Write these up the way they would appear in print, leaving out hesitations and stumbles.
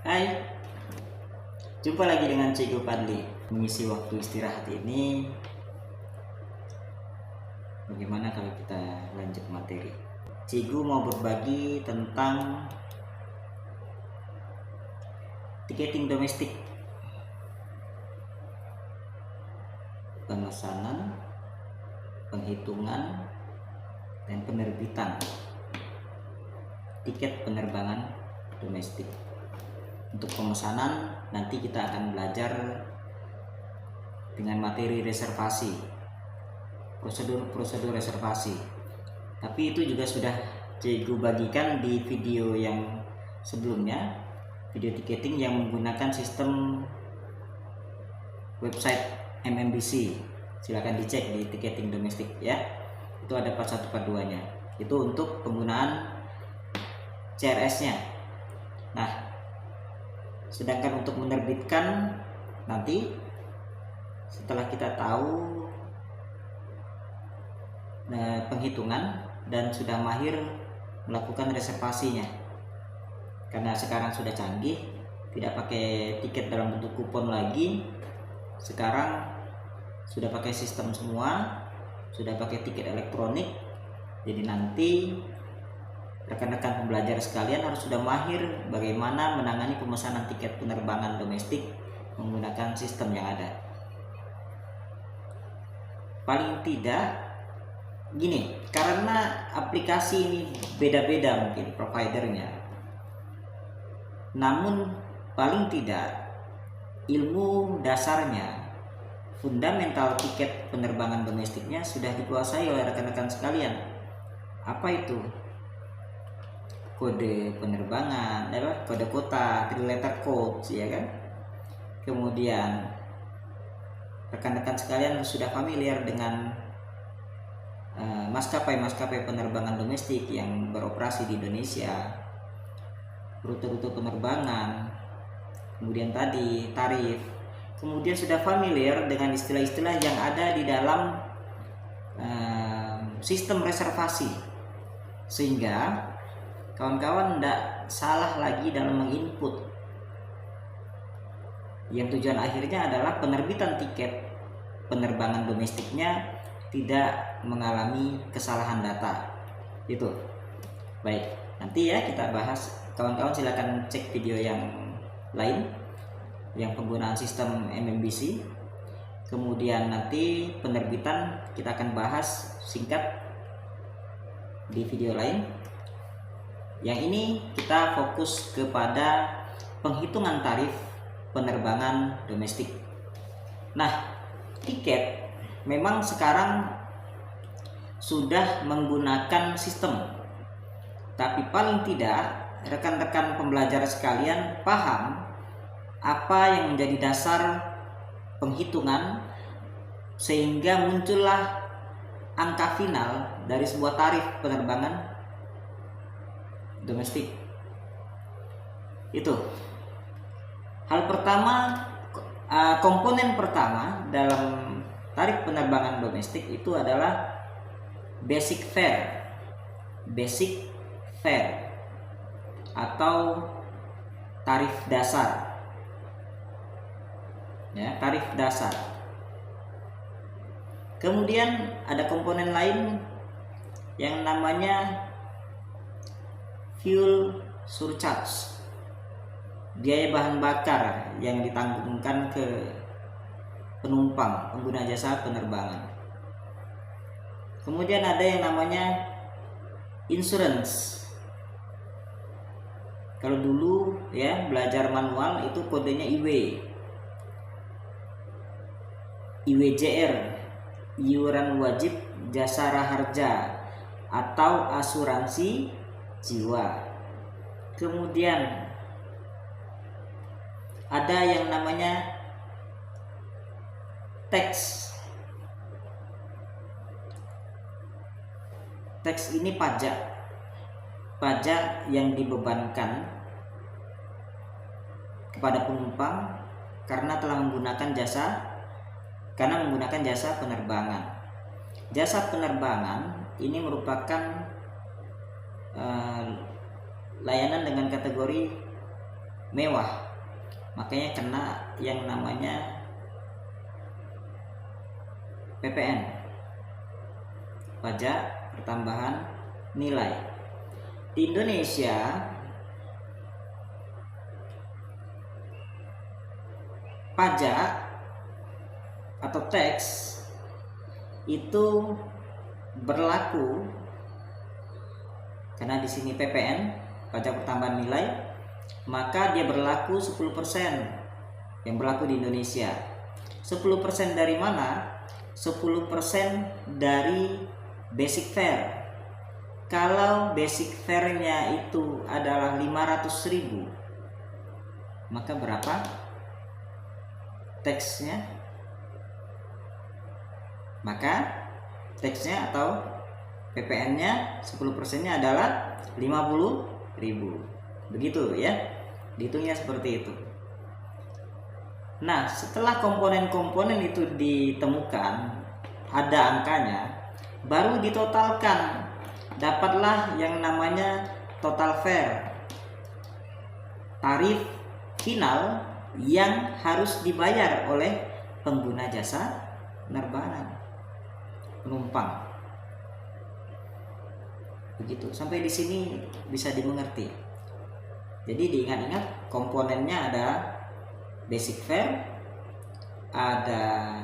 Hai, jumpa lagi dengan Cikgu Padli. Mengisi waktu istirahat ini, bagaimana kalau kita lanjut materi? Cikgu mau berbagi tentang tiketing domestik, pemesanan, penghitungan, dan penerbitan tiket penerbangan domestik. Untuk pemesanan nanti kita akan belajar dengan materi reservasi, prosedur reservasi. Tapi itu juga sudah Cikgu bagikan di video yang sebelumnya, video tiketing yang menggunakan sistem website MMBC. Silahkan dicek di tiketing domestik ya. Itu ada part 1 part 2 nya. Itu untuk penggunaan CRS nya. Nah, sedangkan untuk menerbitkan nanti setelah kita tahu penghitungan dan sudah mahir melakukan reservasinya, karena sekarang sudah canggih, tidak pakai tiket dalam bentuk kupon lagi, sekarang sudah pakai sistem semua, sudah pakai tiket elektronik. Jadi nanti rekan-rekan pembelajar sekalian harus sudah mahir bagaimana menangani pemesanan tiket penerbangan domestik menggunakan sistem yang ada. Paling tidak gini, karena aplikasi ini beda-beda mungkin providernya, namun paling tidak ilmu dasarnya, fundamental tiket penerbangan domestiknya sudah dikuasai oleh rekan-rekan sekalian. Apa itu? Kode penerbangan, kode kota, 3-letter code, ya kan? Kemudian rekan-rekan sekalian sudah familiar dengan maskapai penerbangan domestik yang beroperasi di Indonesia, rute-rute penerbangan, kemudian tadi tarif, kemudian sudah familiar dengan istilah-istilah yang ada di dalam sistem reservasi, sehingga kawan-kawan tidak salah lagi dalam menginput yang tujuan akhirnya adalah penerbitan tiket penerbangan domestiknya tidak mengalami kesalahan data. Itu baik, nanti ya kita bahas. Kawan-kawan silakan cek video yang lain yang penggunaan sistem MMBC. Kemudian nanti penerbitan kita akan bahas singkat di video lain. Yang ini kita fokus kepada penghitungan tarif penerbangan domestik. Nah, tiket memang sekarang sudah menggunakan sistem, tapi paling tidak rekan-rekan pembelajar sekalian paham apa yang menjadi dasar penghitungan sehingga muncullah angka final dari sebuah tarif penerbangan domestik. Itu hal pertama, komponen pertama dalam tarif penerbangan domestik itu adalah basic fare atau tarif dasar ya, tarif dasar. Kemudian ada komponen lain yang namanya fuel surcharge, biaya bahan bakar yang ditanggungkan ke penumpang pengguna jasa penerbangan. Kemudian ada yang namanya insurance. Kalau dulu ya belajar manual itu kodenya IWJR, iuran wajib jasara harja atau asuransi jiwa. Kemudian ada yang namanya tax. Tax ini pajak yang dibebankan kepada penumpang karena menggunakan jasa penerbangan. Jasa penerbangan ini merupakan layanan dengan kategori mewah, makanya kena yang namanya PPN, pajak pertambahan nilai. Di Indonesia pajak atau tax itu berlaku karena di sini PPN, pajak pertambahan nilai, maka dia berlaku 10% yang berlaku di Indonesia. 10% dari mana? 10% dari basic fare. Kalau basic fare-nya itu adalah 500.000, maka berapa tax-nya? Maka tax-nya atau PPN-nya 10%-nya adalah 50.000. Begitu ya. Dihitungnya seperti itu. Nah, setelah komponen-komponen itu ditemukan, ada angkanya, baru ditotalkan. Dapatlah yang namanya total fare, tarif final yang harus dibayar oleh pengguna jasa penerbangan, penumpang. Begitu. Sampai di sini bisa dimengerti. Jadi diingat-ingat, komponennya ada basic fare, ada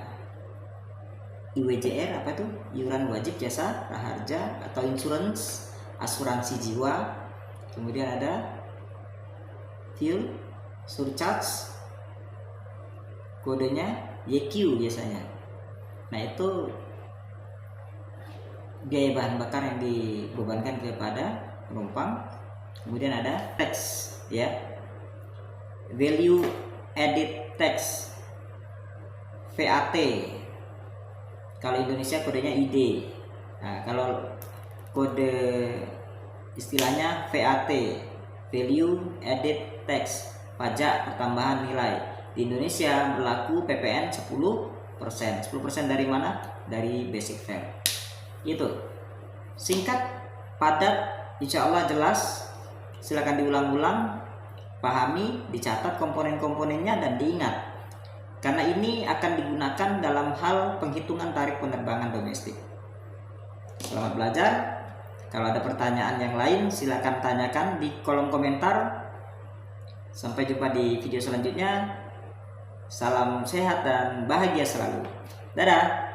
IWJR, apa itu? Iuran wajib jasa praharja atau insurance, asuransi jiwa. Kemudian ada fuel surcharge, kodenya YQ biasanya. Nah, itu biaya bahan bakar yang dibebankan kepada penumpang. Kemudian ada tax ya, value added tax, VAT. Kalau Indonesia kodenya ID. Nah, kalau kode istilahnya VAT, value added tax, pajak pertambahan nilai. Di Indonesia berlaku PPN 10%. 10% dari mana? Dari basic fare. Itu singkat, padat, insya Allah jelas. Silakan diulang-ulang, pahami, dicatat komponen-komponennya, dan diingat, karena ini akan digunakan dalam hal penghitungan tarif penerbangan domestik. Selamat belajar. Kalau ada pertanyaan yang lain, silakan tanyakan di kolom komentar. Sampai jumpa di video selanjutnya. Salam sehat dan bahagia selalu. Dadah.